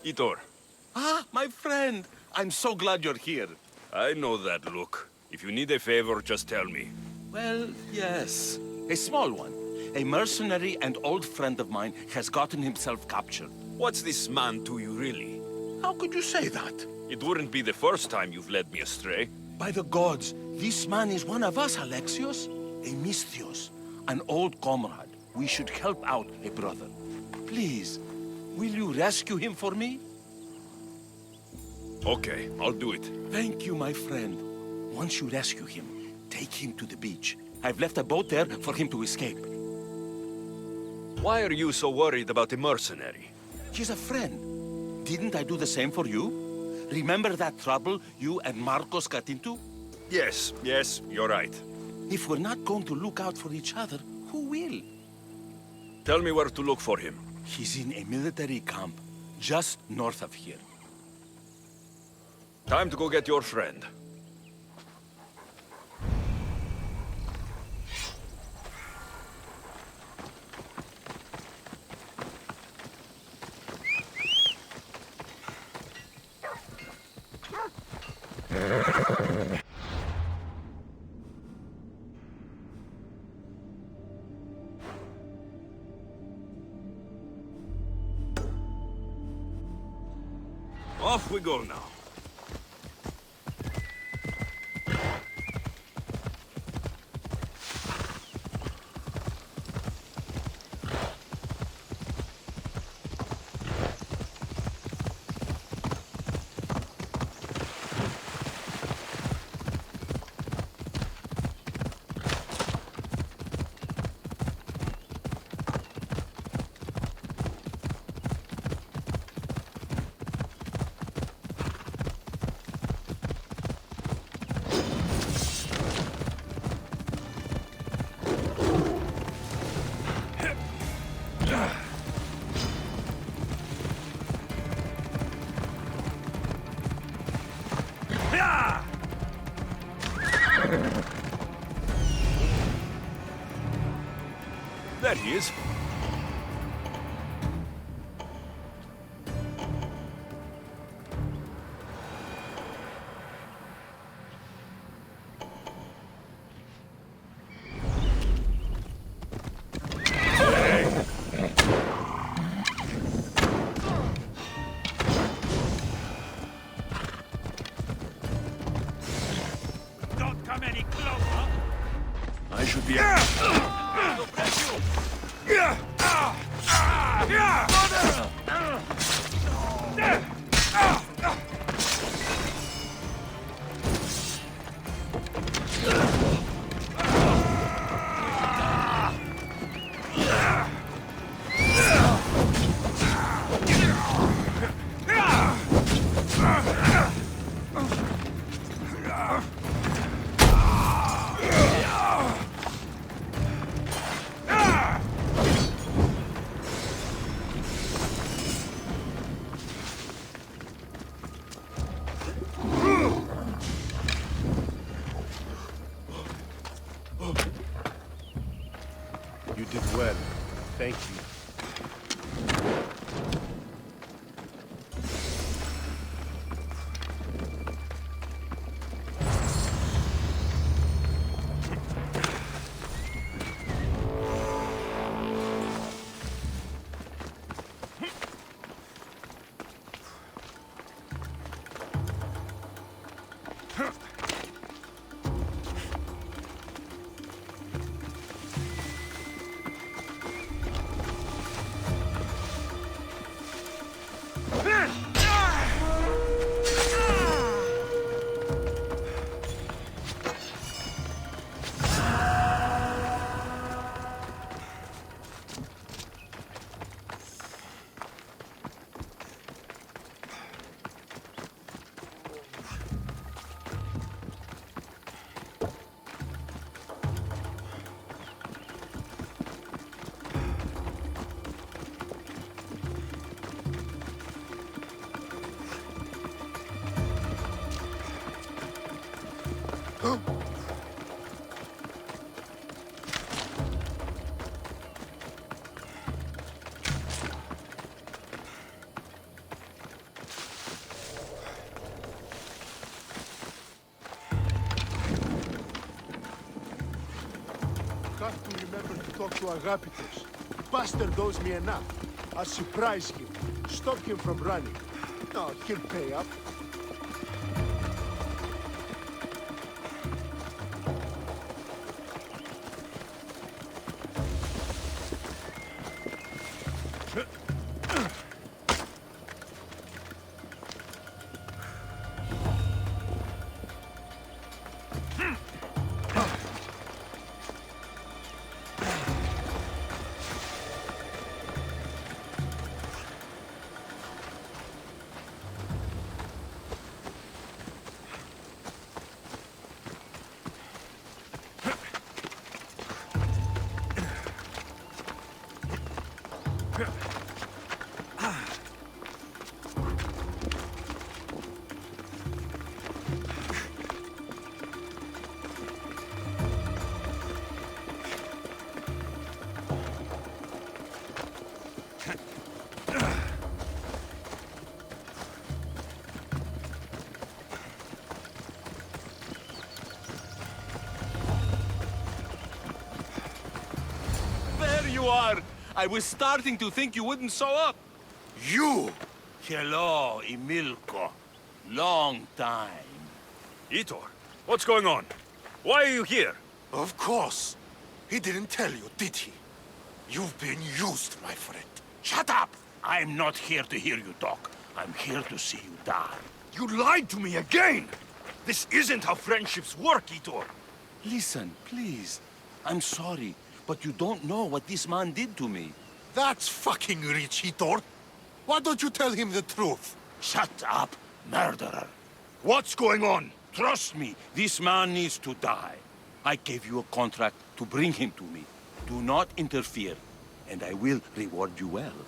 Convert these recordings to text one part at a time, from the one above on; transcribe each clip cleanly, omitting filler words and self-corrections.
Itor. Ah, my friend. I'm so glad you're here. I know that look. If you need a favor, just tell me. Well, yes. A small one. A mercenary and old friend of mine has gotten himself captured. What's this man to you, really? How could you say that? It wouldn't be the first time you've led me astray. By the gods, this man is one of us, Alexios. A Misthios. An old comrade. We should help out a brother. Please, will you rescue him for me? Okay, I'll do it. Thank you, my friend. Once you rescue him, take him to the beach. I've left a boat there for him to escape. Why are you so worried about a mercenary? He's a friend. Didn't I do the same for you? Remember that trouble you and Marcos got into? Yes, you're right. If we're not going to look out for each other, who will? Tell me where to look for him. He's in a military camp, just north of here. Time to go get your friend. Off we go now. There he is. Don't come any closer. I should be... talk to Agapitos. Buster owes me enough. I'll surprise him. Stop him from running. No, he'll pay up. You are! I was starting to think you wouldn't show up. You! Hello, Emilko. Long time. Itor, what's going on? Why are you here? Of course. He didn't tell you, did he? You've been used, my friend. Shut up! I'm not here to hear you talk. I'm here to see you die. You lied to me again! This isn't how friendships work, Itor. Listen, please. I'm sorry, but you don't know what this man did to me. That's fucking rich, Hitor. Why don't you tell him the truth? Shut up, murderer. What's going on? Trust me, this man needs to die. I gave you a contract to bring him to me. Do not interfere, and I will reward you well.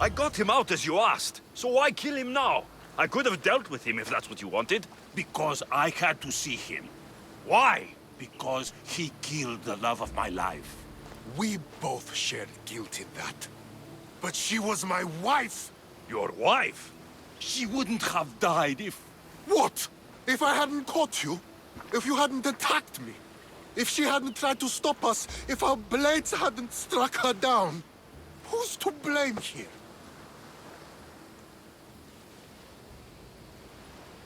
I got him out as you asked, so why kill him now? I could have dealt with him if that's what you wanted. Because I had to see him. Why? Because he killed the love of my life. We both shared guilt in that. But she was my wife! Your wife? She wouldn't have died if... What? If I hadn't caught you? If you hadn't attacked me? If she hadn't tried to stop us? If our blades hadn't struck her down? Who's to blame here?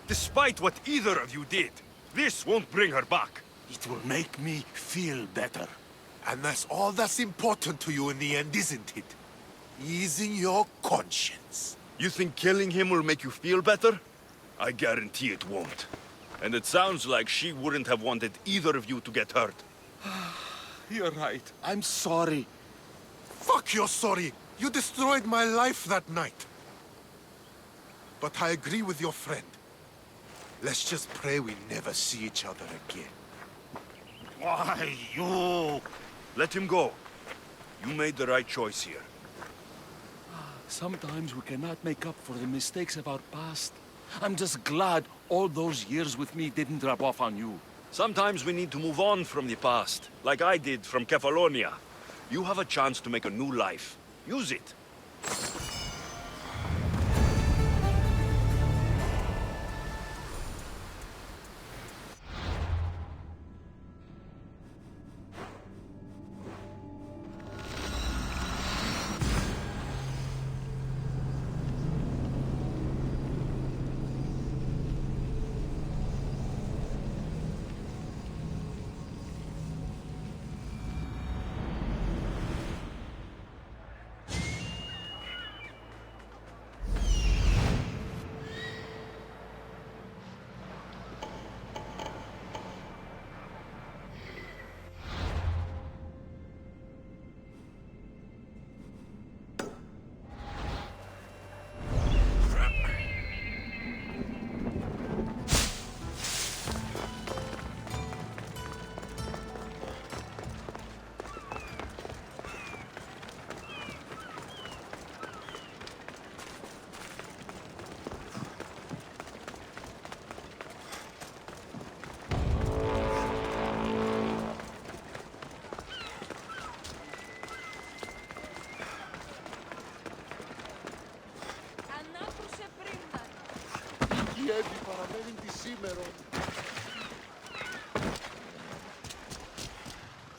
Despite what either of you did, this won't bring her back. It will make me feel better. And that's all that's important to you in the end, isn't it? Easing your conscience. You think killing him will make you feel better? I guarantee it won't. And it sounds like she wouldn't have wanted either of you to get hurt. You're right. I'm sorry. Fuck you're sorry. You destroyed my life that night. But I agree with your friend. Let's just pray we never see each other again. Why, you... Let him go. You made the right choice here. Sometimes we cannot make up for the mistakes of our past. I'm just glad all those years with me didn't rub off on you. Sometimes we need to move on from the past, like I did from Kefalonia. You have a chance to make a new life. Use it.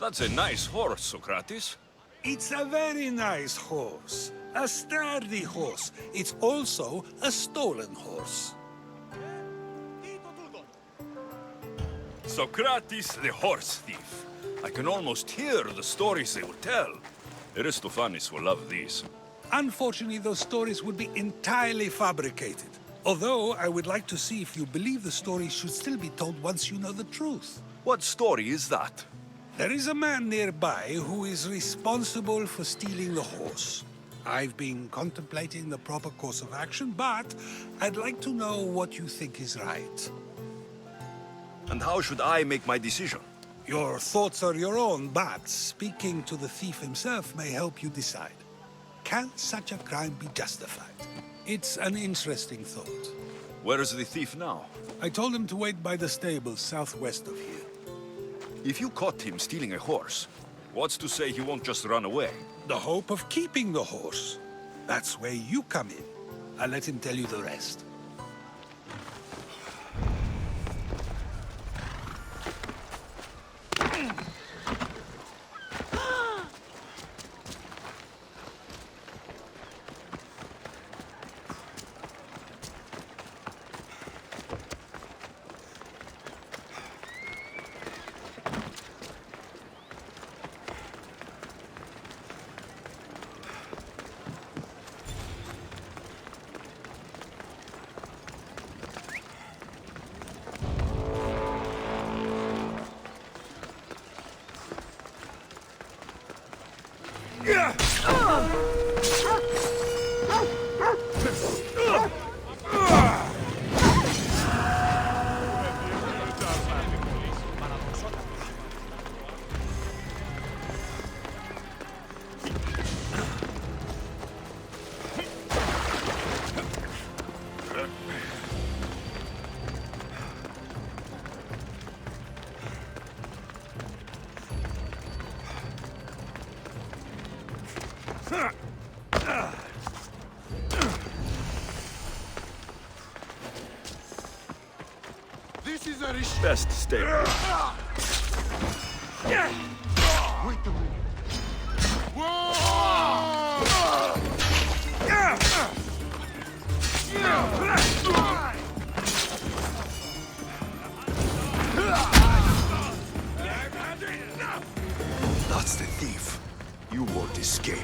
That's a nice horse, Socrates. It's a very nice horse. A sturdy horse. It's also a stolen horse. Socrates, the horse thief. I can almost hear the stories they will tell. Aristophanes will love these. Unfortunately, those stories would be entirely fabricated. Although, I would like to see if you believe the stories should still be told once you know the truth. What story is that? There is a man nearby who is responsible for stealing the horse. I've been contemplating the proper course of action, but I'd like to know what you think is right. And how should I make my decision? Your thoughts are your own, but speaking to the thief himself may help you decide. Can such a crime be justified? It's an interesting thought. Where is the thief now? I told him to wait by the stables southwest of here. If you caught him stealing a horse, what's to say he won't just run away? The hope of keeping the horse. That's where you come in. I'll let him tell you the rest. This is a Best stay. Wait a minute. That's the thief. You won't escape.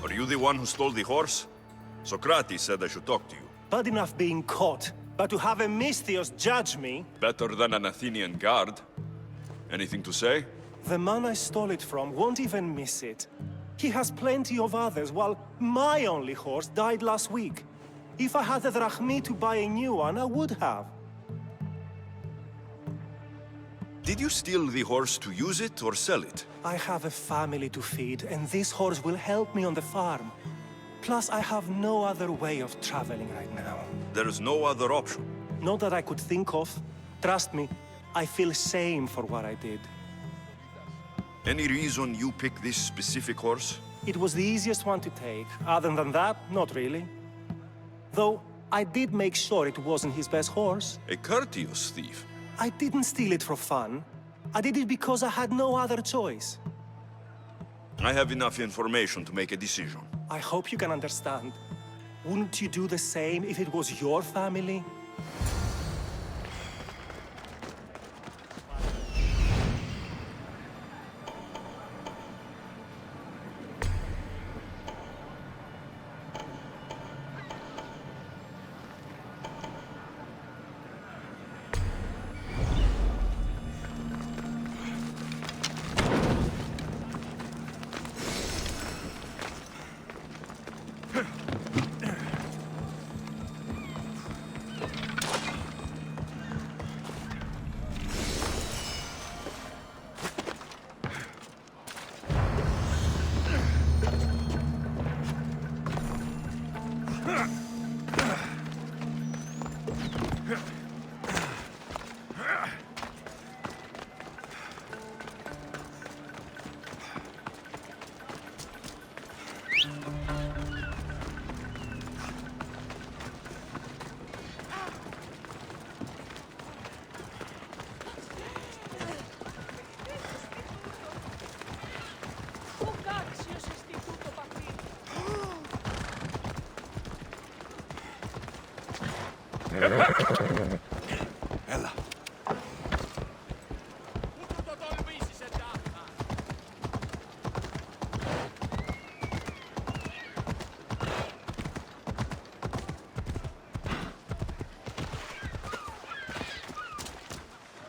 Are you the one who stole the horse? Socrates said I should talk to you. Bad enough being caught, but to have a Misthios judge me? Better than an Athenian guard. Anything to say? The man I stole it from won't even miss it. He has plenty of others, while my only horse died last week. If I had the drachmi to buy a new one, I would have. Did you steal the horse to use it or sell it? I have a family to feed, and this horse will help me on the farm. Plus, I have no other way of traveling right now. There is no other option. Not that I could think of. Trust me, I feel shame for what I did. Any reason you picked this specific horse? It was the easiest one to take. Other than that, not really. Though, I did make sure it wasn't his best horse. A courteous thief. I didn't steal it for fun. I did it because I had no other choice. I have enough information to make a decision. I hope you can understand. Wouldn't you do the same if it was your family? Ella.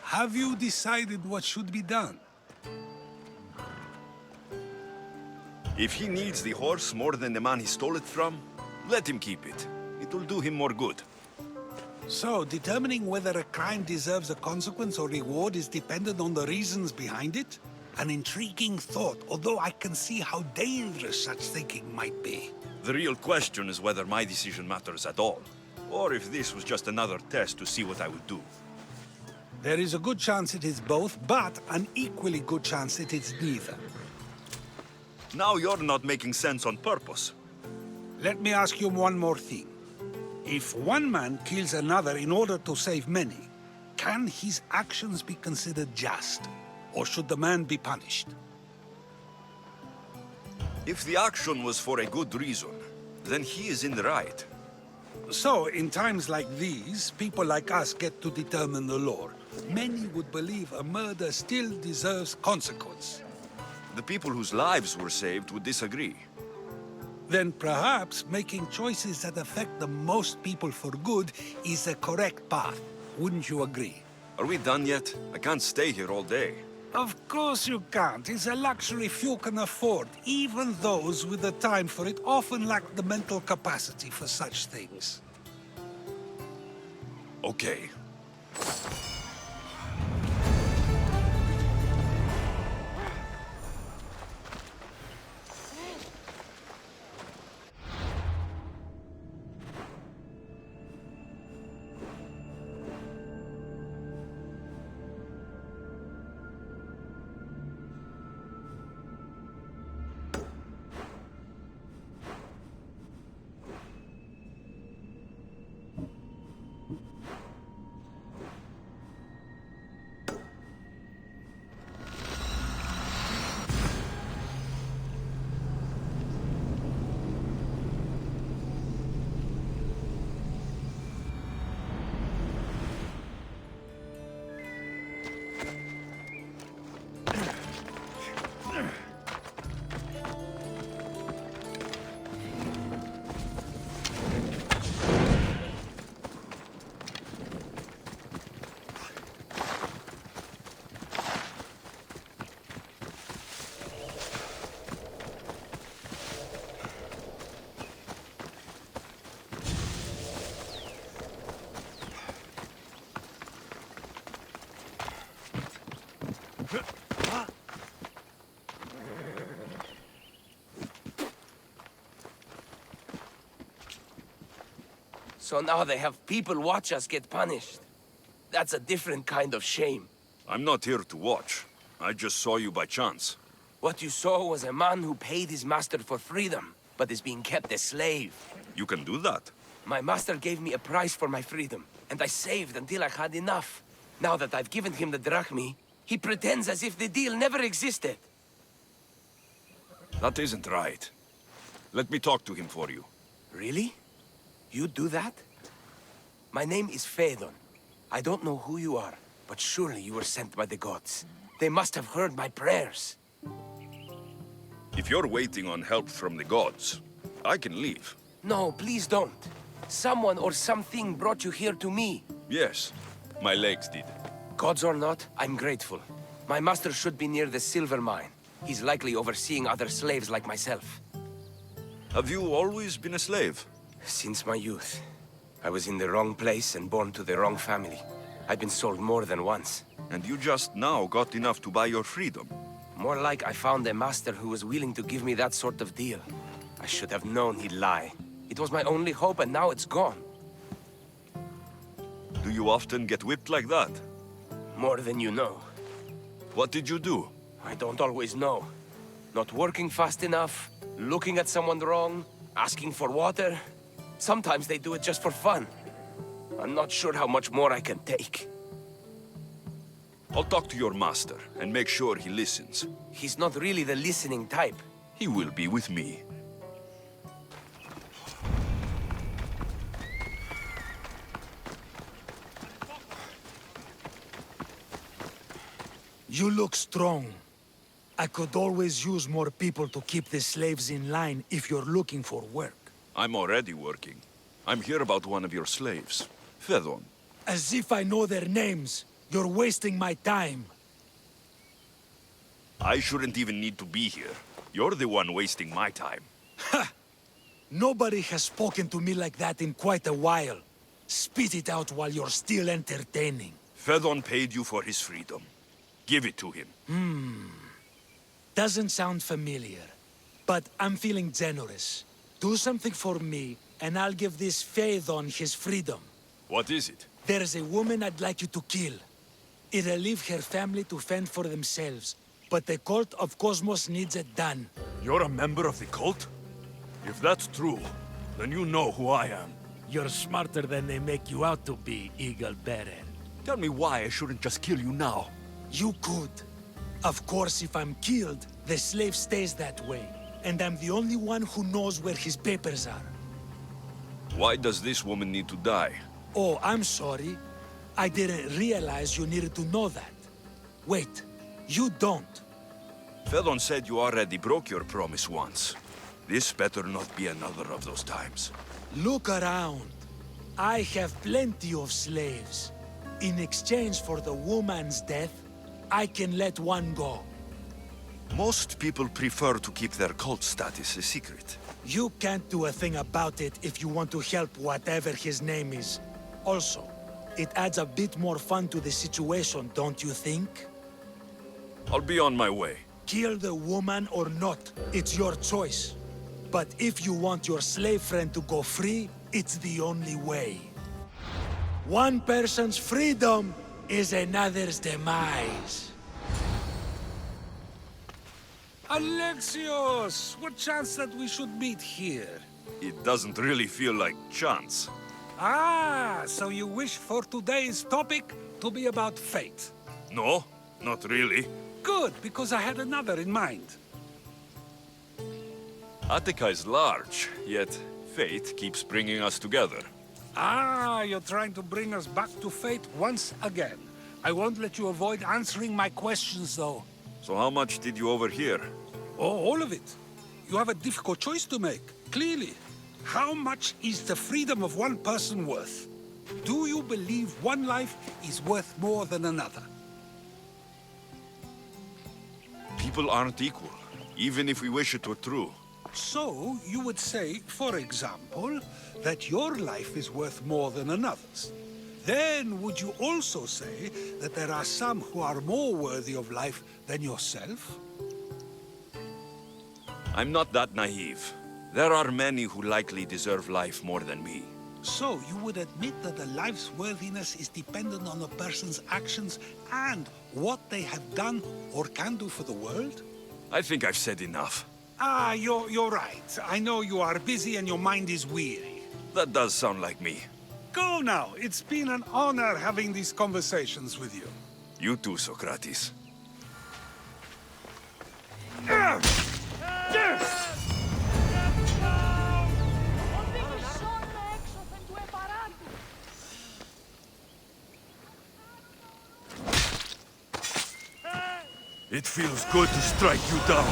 Have you decided what should be done? If he needs the horse more than the man he stole it from, let him keep it. It will do him more good. So, determining whether a crime deserves a consequence or reward is dependent on the reasons behind it? An intriguing thought, although I can see how dangerous such thinking might be. The real question is whether my decision matters at all, or if this was just another test to see what I would do. There is a good chance it is both, but an equally good chance it is neither. Now you're not making sense on purpose. Let me ask you one more thing. If one man kills another in order to save many, can his actions be considered just? Or should the man be punished? If the action was for a good reason, then he is in the right. So, in times like these, people like us get to determine the law. Many would believe a murder still deserves consequence. The people whose lives were saved would disagree. Then perhaps making choices that affect the most people for good is the correct path. Wouldn't you agree? Are we done yet? I can't stay here all day. Of course you can't. It's a luxury few can afford. Even those with the time for it often lack the mental capacity for such things. Okay. So now they have people watch us get punished. That's a different kind of shame. I'm not here to watch. I just saw you by chance. What you saw was a man who paid his master for freedom, but is being kept a slave. You can do that. My master gave me a price for my freedom, and I saved until I had enough. Now that I've given him the drachmi, he pretends as if the deal never existed. That isn't right. Let me talk to him for you. Really? You do that? My name is Phaedon. I don't know who you are, but surely you were sent by the gods. They must have heard my prayers. If you're waiting on help from the gods, I can leave. No, please don't. Someone or something brought you here to me. Yes, my legs did. Gods or not, I'm grateful. My master should be near the silver mine. He's likely overseeing other slaves like myself. Have you always been a slave? Since my youth. I was in the wrong place and born to the wrong family. I've been sold more than once. And you just now got enough to buy your freedom. More like I found a master who was willing to give me that sort of deal. I should have known he'd lie. It was my only hope, and now it's gone. Do you often get whipped like that? More than you know. What did you do? I don't always know. Not working fast enough, looking at someone wrong, asking for water. Sometimes they do it just for fun. I'm not sure how much more I can take. I'll talk to your master and make sure he listens. He's not really the listening type. He will be with me. You look strong. I could always use more people to keep the slaves in line if you're looking for work. I'm already working. I'm here about one of your slaves, Phaedon. As if I know their names. You're wasting my time. I shouldn't even need to be here. You're the one wasting my time. Ha! Nobody has spoken to me like that in quite a while. Spit it out while you're still entertaining. Phaedon paid you for his freedom. Give it to him. Doesn't sound familiar. But I'm feeling generous. Do something for me, and I'll give this Phaedon his freedom. What is it? There's a woman I'd like you to kill. It'll leave her family to fend for themselves. But the cult of Kosmos needs it done. You're a member of the cult? If that's true, then you know who I am. You're smarter than they make you out to be, Eagle Bearer. Tell me why I shouldn't just kill you now. You could. Of course, if I'm killed, the slave stays that way. And I'm the only one who knows where his papers are. Why does this woman need to die? Oh, I'm sorry. I didn't realize you needed to know that. Wait, you don't. Phaedon said you already broke your promise once. This better not be another of those times. Look around. I have plenty of slaves. In exchange for the woman's death, I can let one go. Most people prefer to keep their cult status a secret. You can't do a thing about it if you want to help whatever his name is. Also, it adds a bit more fun to the situation, don't you think? I'll be on my way. Kill the woman or not, it's your choice. But if you want your slave friend to go free, it's the only way. One person's freedom is another's demise. Alexios! What chance that we should meet here? It doesn't really feel like chance. Ah, so you wish for today's topic to be about fate. No, not really. Good, because I had another in mind. Attica is large, yet fate keeps bringing us together. Ah, you're trying to bring us back to fate once again. I won't let you avoid answering my questions, though. So how much did you overhear? Oh, all of it. You have a difficult choice to make, clearly. How much is the freedom of one person worth? Do you believe one life is worth more than another? People aren't equal, even if we wish it were true. So, you would say, for example, that your life is worth more than another's. Then, would you also say that there are some who are more worthy of life than yourself? I'm not that naive. There are many who likely deserve life more than me. So, you would admit that a life's worthiness is dependent on a person's actions and what they have done or can do for the world? I think I've said enough. Ah, you're right. I know you are busy and your mind is weary. That does sound like me. Go now. It's been an honor having these conversations with you. You too, Socrates. It feels good to strike you down.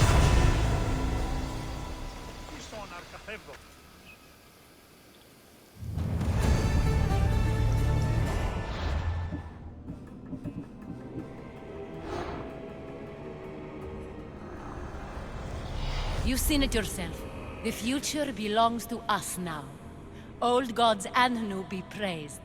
You've seen it yourself. The future belongs to us now. Old gods and new be praised.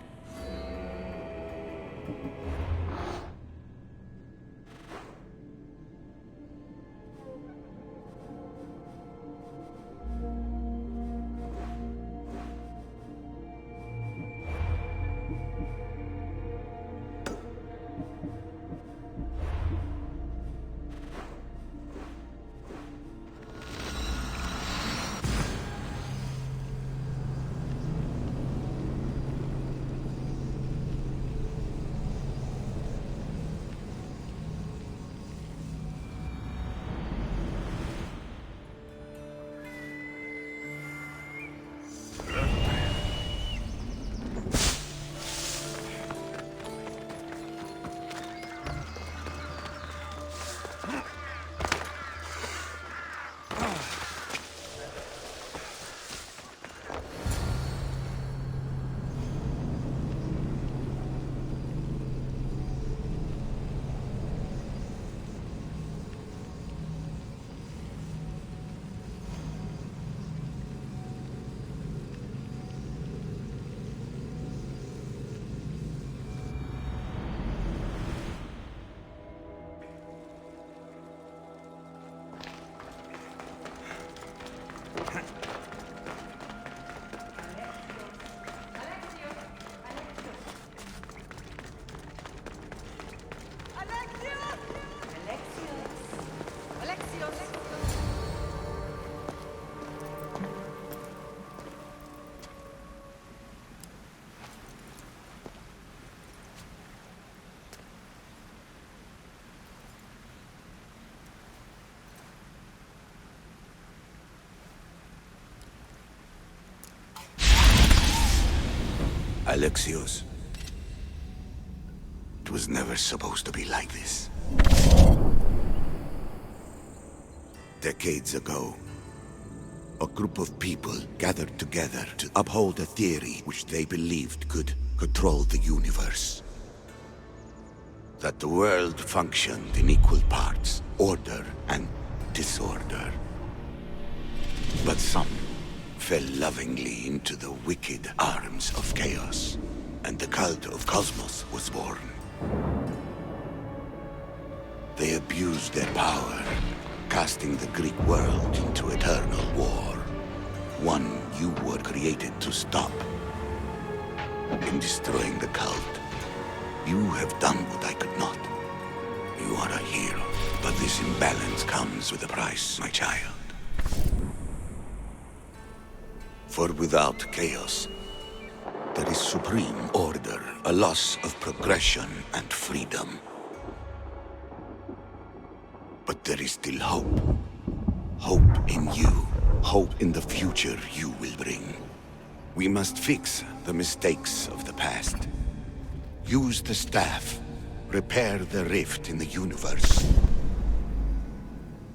Alexios. It was never supposed to be like this. Decades ago, a group of people gathered together to uphold a theory which they believed could control the universe. That the world functioned in equal parts, order and disorder. But some fell lovingly into the wicked arms of chaos, and the cult of Kosmos was born. They abused their power, casting the Greek world into eternal war. One you were created to stop. In destroying the cult, you have done what I could not. You are a hero, but this imbalance comes with a price, my child. For without chaos, there is supreme order, a loss of progression and freedom. But there is still hope. Hope in you. Hope in the future you will bring. We must fix the mistakes of the past. Use the staff. Repair the rift in the universe.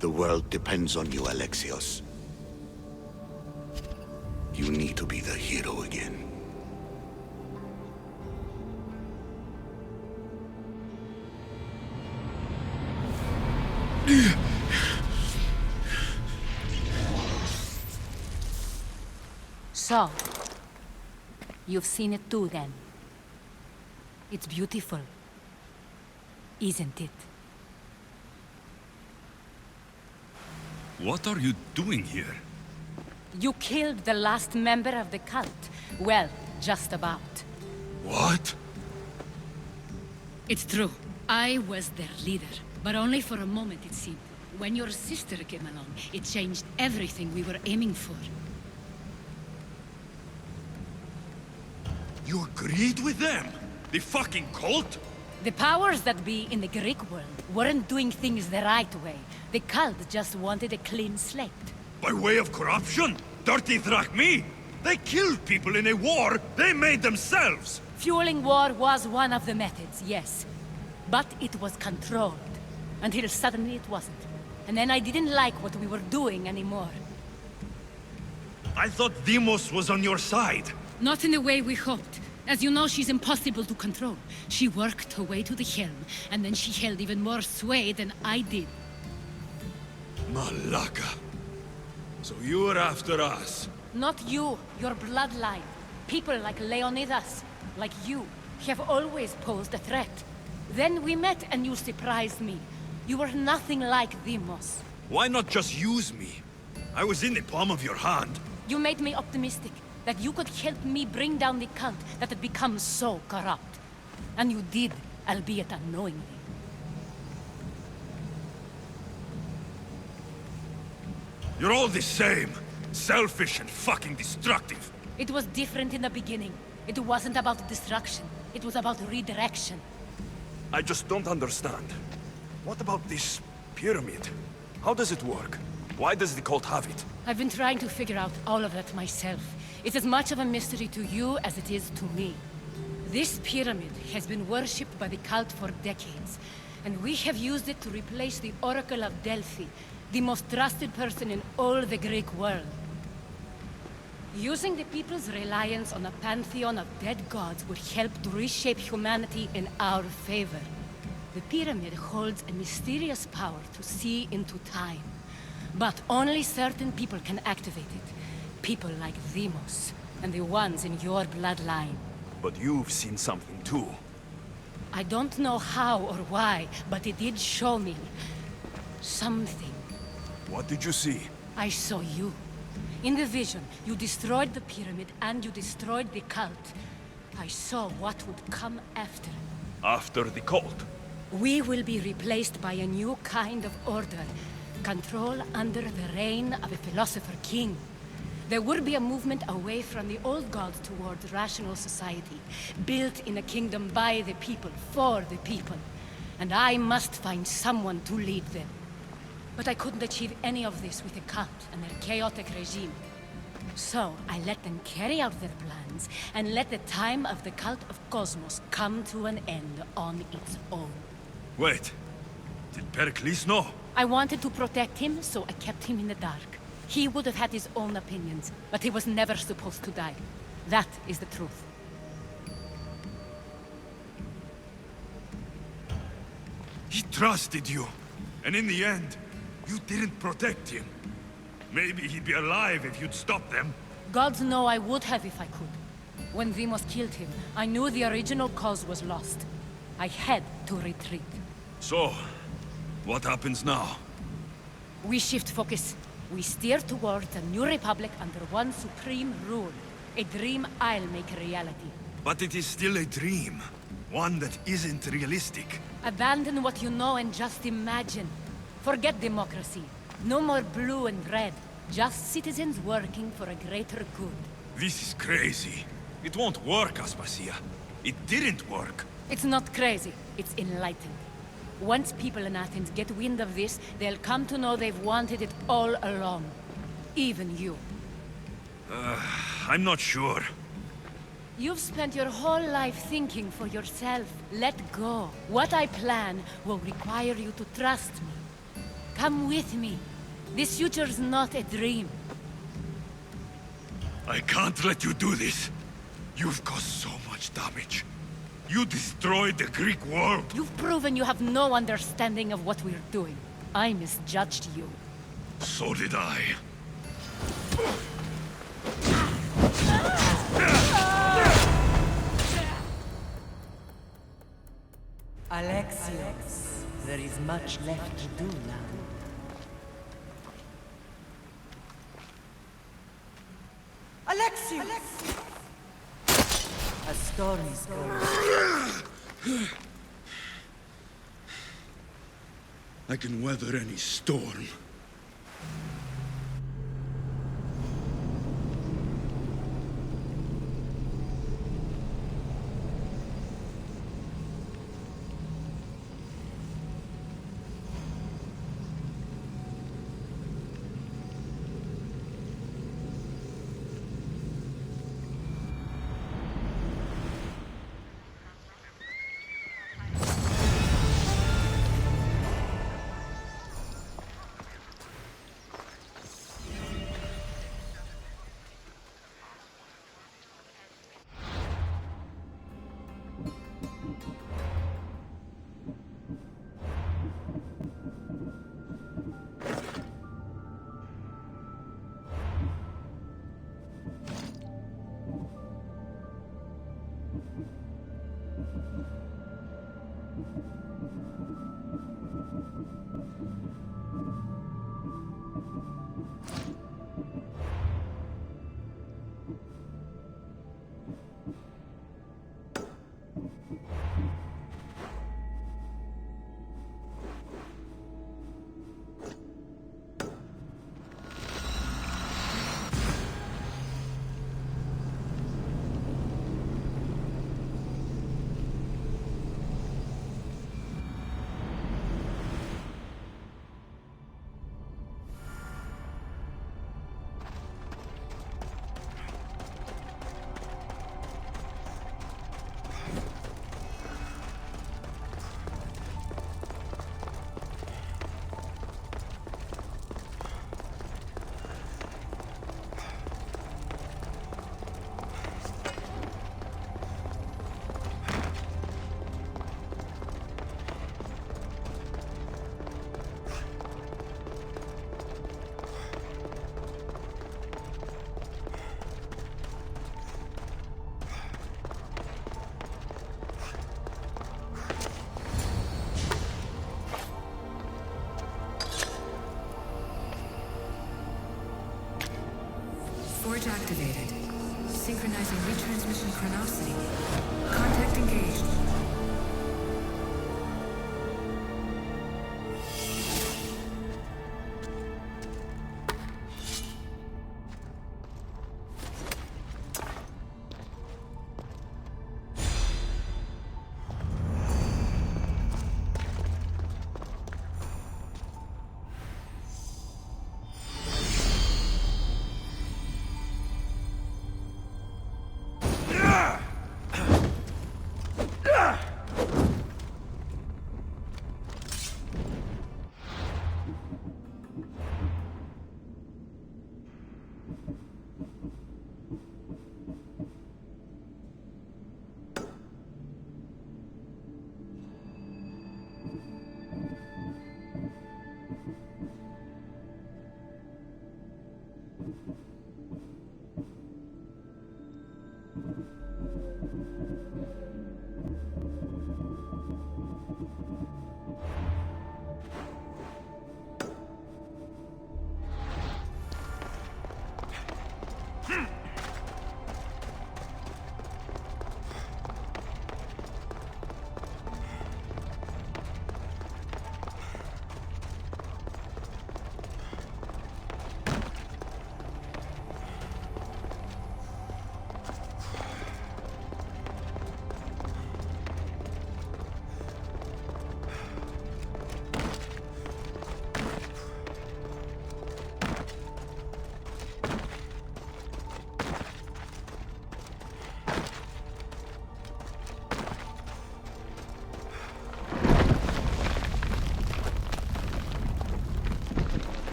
The world depends on you, Alexios. You need to be the hero again. So, you've seen it too then. It's beautiful, isn't it? What are you doing here? You killed the last member of the cult. Well, just about. What? It's true. I was their leader, but only for a moment it seemed. When your sister came along, it changed everything we were aiming for. You agreed with them? The fucking cult? The powers that be in the Greek world weren't doing things the right way. The cult just wanted a clean slate. By way of corruption? Dirty drachmi? They killed people in a war they made themselves! Fueling war was one of the methods, yes. But it was controlled. Until suddenly it wasn't. And then I didn't like what we were doing anymore. I thought Deimos was on your side. Not in the way we hoped. As you know, she's impossible to control. She worked her way to the helm, and then she held even more sway than I did. Malaka. So you were after us? Not you, your bloodline. People like Leonidas, like you, have always posed a threat. Then we met and you surprised me. You were nothing like Deimos. Why not just use me? I was in the palm of your hand. You made me optimistic. That you could help me bring down the cult that had become so corrupt. And you did, albeit unknowingly. You're all the same. Selfish and fucking destructive. It was different in the beginning. It wasn't about destruction. It was about redirection. I just don't understand. What about this pyramid? How does it work? Why does the cult have it? I've been trying to figure out all of that myself. It's as much of a mystery to you as it is to me. This pyramid has been worshipped by the cult for decades, and we have used it to replace the Oracle of Delphi, the most trusted person in all the Greek world. Using the people's reliance on a pantheon of dead gods would help to reshape humanity in our favor. The pyramid holds a mysterious power to see into time, but only certain people can activate it. People like Deimos, and the ones in your bloodline. But you've seen something too. I don't know how or why, but it did show me something. What did you see? I saw you. In the vision, you destroyed the pyramid and you destroyed the cult. I saw what would come after. After the cult? We will be replaced by a new kind of order. Control under the reign of a philosopher king. There would be a movement away from the old gods towards rational society, built in a kingdom by the people, for the people. And I must find someone to lead them. But I couldn't achieve any of this with the cult and their chaotic regime. So I let them carry out their plans, and let the time of the cult of Kosmos come to an end on its own. Wait, did Pericles know? I wanted to protect him, so I kept him in the dark. He would have had his own opinions, but he was never supposed to die. That is the truth. He trusted you, and in the end, you didn't protect him. Maybe he'd be alive if you'd stopped them. Gods know I would have if I could. When Deimos killed him, I knew the original cause was lost. I had to retreat. So, what happens now? We shift focus. We steer towards a new republic under one supreme rule. A dream I'll make a reality. But it is still a dream. One that isn't realistic. Abandon what you know and just imagine. Forget democracy. No more blue and red. Just citizens working for a greater good. This is crazy. It won't work, Aspasia. It didn't work. It's not crazy. It's enlightened. Once people in Athens get wind of this, they'll come to know they've wanted it all along. Even you. I'm not sure. You've spent your whole life thinking for yourself. Let go. What I plan will require you to trust me. Come with me. This future's not a dream. I can't let you do this. You've caused so much damage. You destroyed the Greek world. You've proven you have no understanding of what we're doing. I misjudged you. So did I. Alexios, there is much left to do now. Alexios! A storm is coming. I can weather any storm. Forge activated. Synchronizing retransmission chronicity. Contact engaged.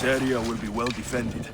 This area will be well defended.